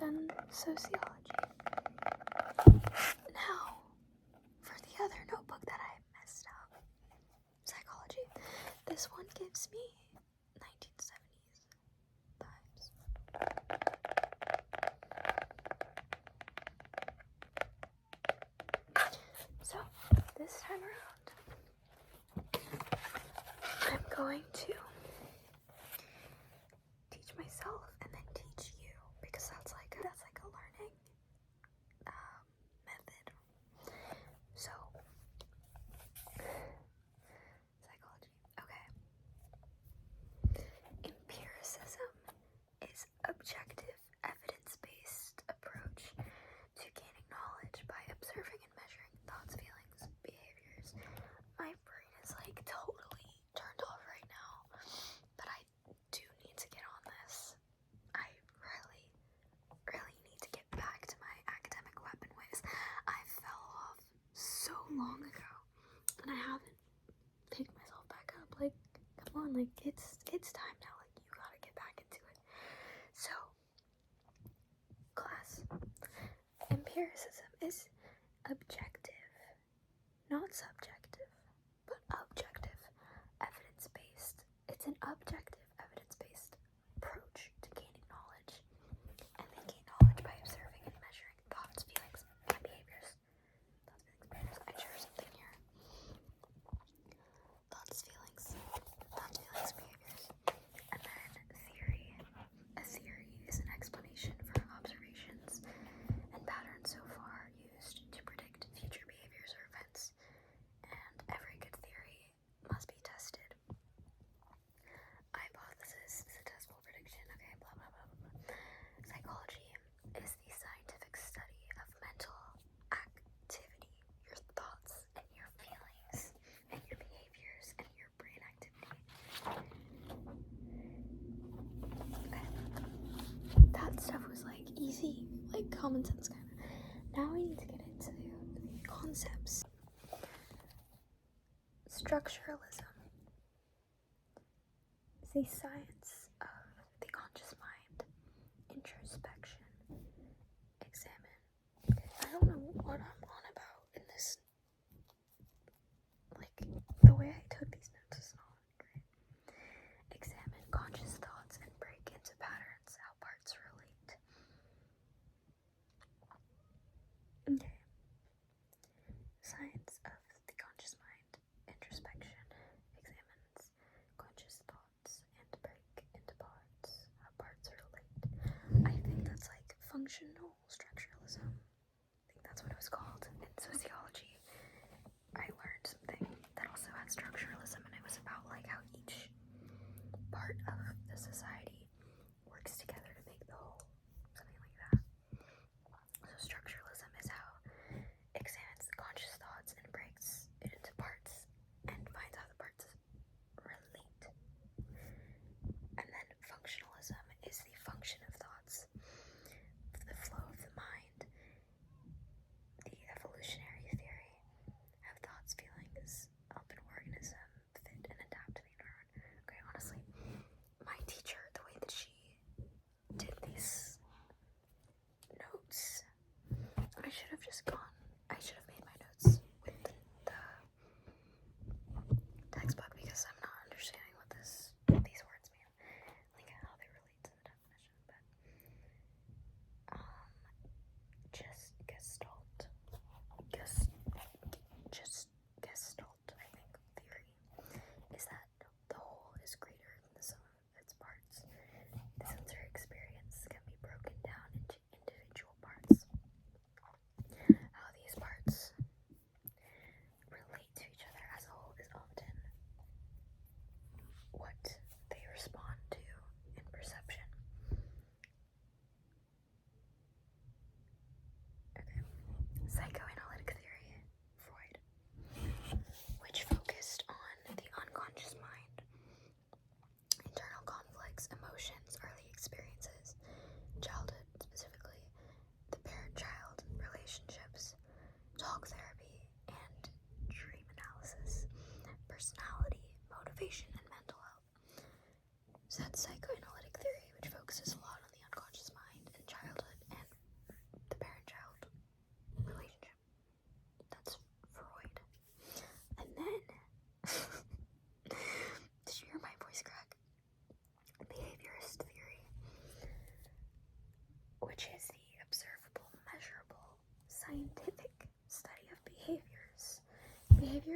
done sociology. Now, for the other notebook that I messed up, psychology. This one gives me 1970s vibes. So, this time around, I'm going to teach myself and then teach you, because that's like a learning method. So, psychology. Okay. Empiricism is objective, evidence-based approach to gaining knowledge by observing and measuring thoughts, feelings, behaviors. My brain is like totally turned off right now, but I do need to get on this. I really, really need to get back to my academic weapon ways. I fell off so long ago, and I haven't picked myself back up. Like, come on, like, it's time now. Like, you gotta get back into it. So, class, empiricism is objective, not subjective, but objective, evidence-based. It's an objective, evidence-based approach to gaining knowledge, and they gain knowledge by observing and measuring thoughts, feelings, and behaviors. I share something here. Thoughts, feelings, behaviors. And then theory. A theory is an explanation for observations and patterns so far used to predict future behaviors or events. And every good theory must be tested. Hypothesis is a testable prediction. Okay, blah, blah, blah, blah. Psychology is the scientific study of mental activity, your thoughts and your feelings and your behaviors and your brain activity. That stuff was like easy, like common sense kind of. Now we need to get into the concepts. Structuralism is the science of the conscious mind. Introspection. Examine. I don't know what I'm on about in this. Like, the way I took these notes is not great. Examine conscious thoughts and break into patterns, how parts relate. Okay. Science of the conscious mind. Introspection examines conscious thoughts and break into parts, how parts relate. I think that's like functional structuralism. I think that's what it was called in sociology. I learned something that also had structuralism, and it was about like how each part of the society works together to make the whole, something like that. So structuralism is how it examines the conscious thoughts and breaks it into parts and finds how the parts relate. And then functionalism is the function of thoughts, the flow of the mind, the evolutionary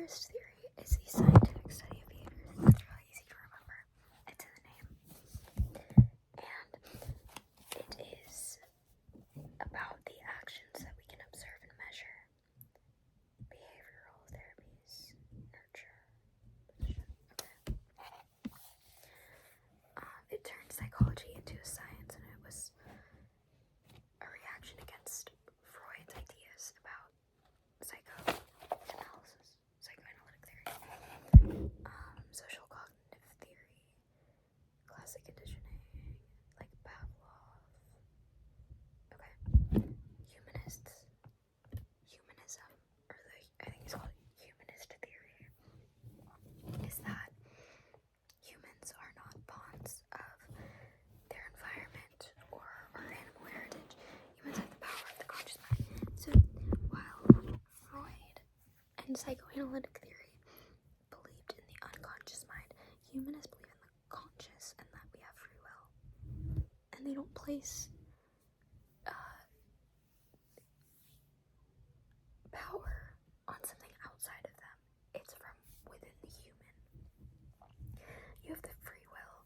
behaviorist theory is the scientific study of behaviors. That's really easy to remember. It's in the name. And it is about the actions that we can observe and measure. Behavioral therapies, nurture. Okay. It turned psychology into a science, and it was a reaction against Freud's ideas about psychoanalytic theory, social cognitive theory, classic conditioning, like Pavlov. Okay. Humanism, or I think it's called humanist theory, is that humans are not pawns of their environment or animal heritage. Humans have the power of the conscious mind. So while Freud and psychoanalytic theory believed in the unconscious mind, humanists believe in the conscious and that we have free will. And they don't place power on something outside of them. It's from within the human. You have the free will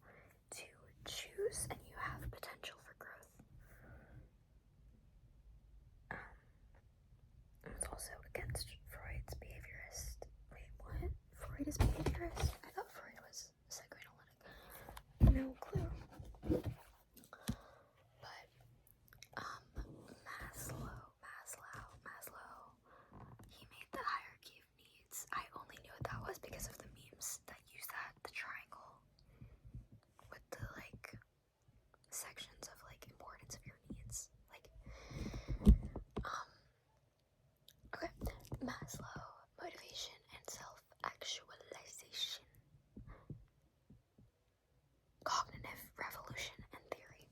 to choose, and you have potential for growth. It's also against Freud's behaviorist. Wait, what? Freud is behaviorist? I thought Freud was psychoanalytic. No clue. But Maslow, he made the hierarchy of needs. I only knew what that was because of the memes that use that, the triangle with the like sections of like importance of your needs. Like okay. Maslow, motivation and self-actualization, cognitive revolution and theory.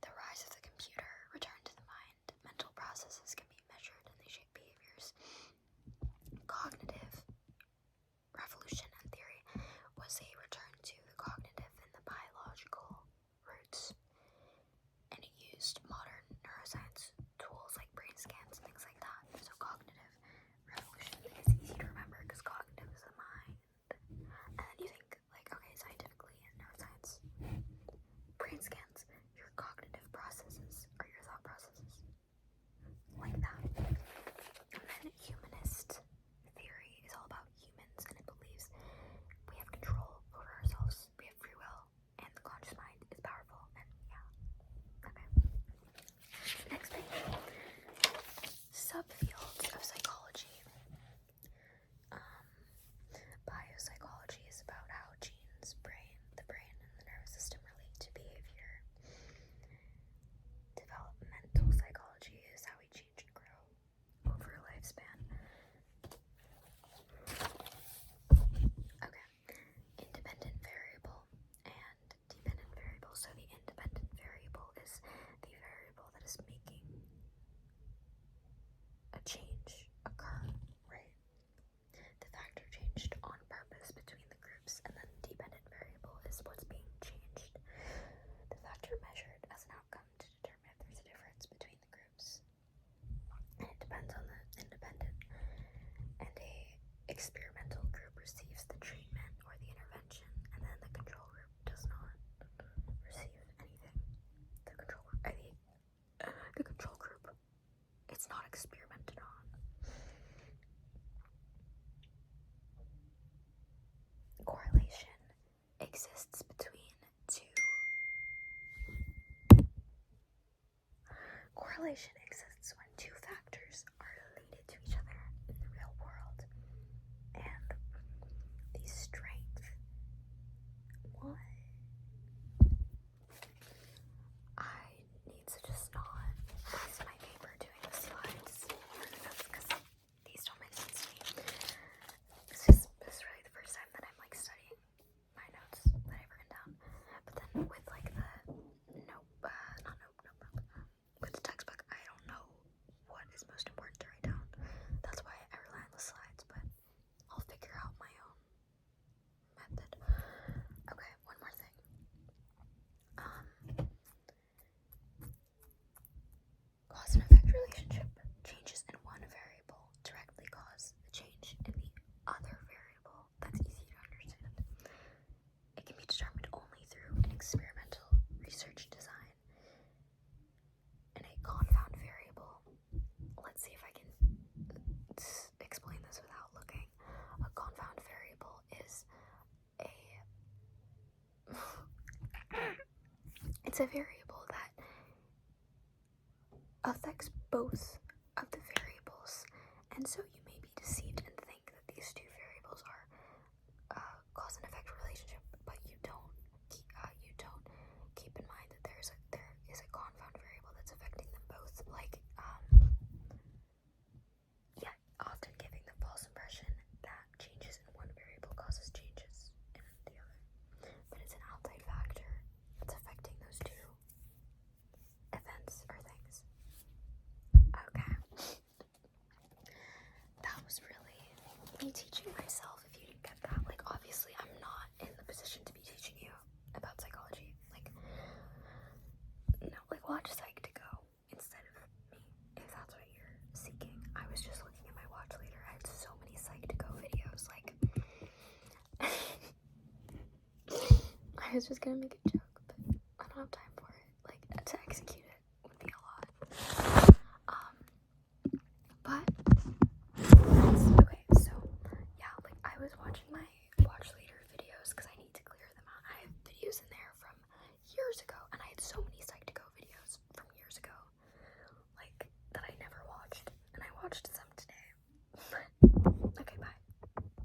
The rise of the computer, return to the mind. Mental processes can be measured and they shape behaviors. Cognitive revolution and theory was a return to the cognitive and the biological roots, and it used modern neuroscience tools like brain scans and things like that. So cognitive revolution is easy to remember because cognitive is the mind. And then you think like, okay, scientifically in neuroscience, brain scans, your cognitive processes or your thought processes, like that. And then humanist theory is all about humans, and it believes we have control over ourselves, we have free will, and the conscious mind is powerful. And yeah, okay. Next page. Subfields of psychology. Biopsychology is about how genes, the brain, and the nervous system relate to behavior. Developmental psychology is how we change and grow over a lifespan. Okay. Independent variable and dependent variable. So the independent variable is the variable that is making a change occur, right? The factor changed on purpose between the groups, and then dependent variable is what's being changed. The factor measured as an outcome to determine if there's a difference between the groups. And it depends on the independent. And a experimental group receives the treatment or the intervention, and then the control group does not receive anything. The control group, it's not experimented on. Correlation exists between two. Correlation exists when two factors are related to each other in the real world. And the strength. What? I need to just not waste my paper doing the slides because these don't make sense to me. This is really the first time that I'm like studying my notes that I've written down. But then with like the with the textbook, I don't it's a variable that affects both of the variables, and so you may be deceived and think that these two variables are cause and effect relationship, but you don't keep in mind that there is a confound variable that's affecting them both, like often giving the false impression that changes in one variable causes changes in the other, but it's an outside factor that's affecting those two events or things. Okay. That was really me teaching myself. If you didn't get that, like, obviously I'm not in the position to be teaching you about psychology. Like, no, like, watch Psych to Go instead of me, if that's what you're seeking. I was just looking at my watch later. I had so many Psych to Go videos. Like, I was just gonna make a joke, but I don't have time for it, like, to execute